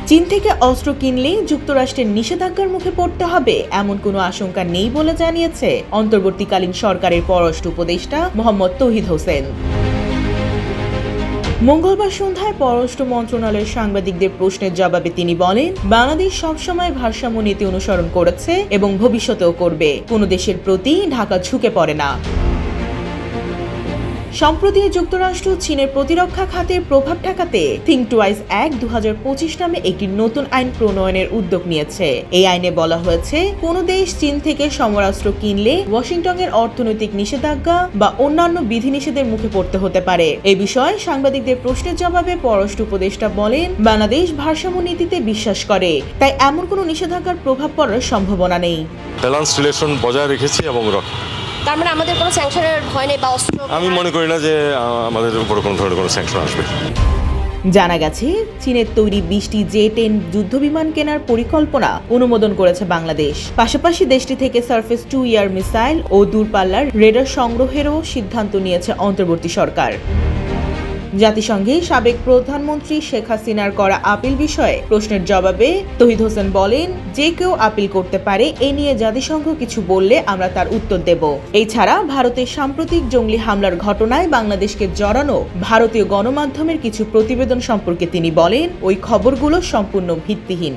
চীন থেকে অস্ত্র কিনলেই যুক্তরাষ্ট্রের নিষেধাজ্ঞার মুখে পড়তে হবে এমন কোনো আশঙ্কা নেই বলে জানিয়েছে অন্তর্বর্তীকালীন সরকারের পররাষ্ট্র উপদেষ্টা মোহাম্মদ তৌহিদ হোসেন। মঙ্গলবার সন্ধ্যায় পররাষ্ট্র মন্ত্রণালয়ের সাংবাদিকদের প্রশ্নের জবাবে তিনি বলেন, বাংলাদেশ সবসময় ভারসাম্য নীতি অনুসরণ করেছে এবং ভবিষ্যতেও করবে। কোনো দেশের প্রতি ঢাকা ঝুঁকে পড়ে না। সম্প্রতি যুক্তরাষ্ট্র চীনের প্রতিরক্ষা খাতের প্রভাব ঠেকাতে থিঙ্ক টুয়াইস অ্যাক্ট 2025 নামে একটি নতুন আইন প্রণয়নের উদ্যোগ নিয়েছে। এই আইনে বলা হয়েছে, কোনো দেশ চীন থেকে সমরাস্ত্র কিনলে ওয়াশিংটনের অর্থনৈতিক নিষেধাজ্ঞা বা অন্যান্য বিধিনিষেধের মুখে পড়তে হতে পারে। এই বিষয়ে সাংবাদিকদের প্রশ্নের জবাবে পররাষ্ট্র উপদেষ্টা বলেন, বাংলাদেশ ভারসাম্য নীতিতে বিশ্বাস করে, তাই এমন কোনো নিষেধাজ্ঞার প্রভাব পড়ার সম্ভাবনা নেই। ব্যালেন্স রিলেশন বজায় রেখেছি এবং তার মানে আমাদের কোনো স্যাংশনের ভয় নেই বা অস্ত্র আমি মনে করি না যে আমাদের উপরে কোনো ধরনের কোনো স্যাংশন আসবে। জানা গেছে, চীনের তৈরি 20টি জে-10 যুদ্ধবিমান কেনার পরিকল্পনা অনুমোদন করেছে বাংলাদেশ। পাশাপাশি দেশটি থেকে সারফেস টু এয়ার মিসাইল ও দূরপাল্লার রেডার সংগ্রহেরও সিদ্ধান্ত নিয়েছে অন্তর্বর্তী সরকার। জাতিসংঘে সাবেক প্রধানমন্ত্রী শেখ হাসিনার করা আপিল বিষয়ে প্রশ্নের জবাবে তৌহিদ হোসেন বলেন, যে কেউ আপিল করতে পারে, এ নিয়ে জাতিসংঘ কিছু বললে আমরা তার উত্তর দেব। এছাড়া ভারতের সাম্প্রতিক জঙ্গি হামলার ঘটনায় বাংলাদেশকে জড়ানো ভারতীয় গণমাধ্যমের কিছু প্রতিবেদন সম্পর্কে তিনি বলেন, ওই খবরগুলো সম্পূর্ণ ভিত্তিহীন।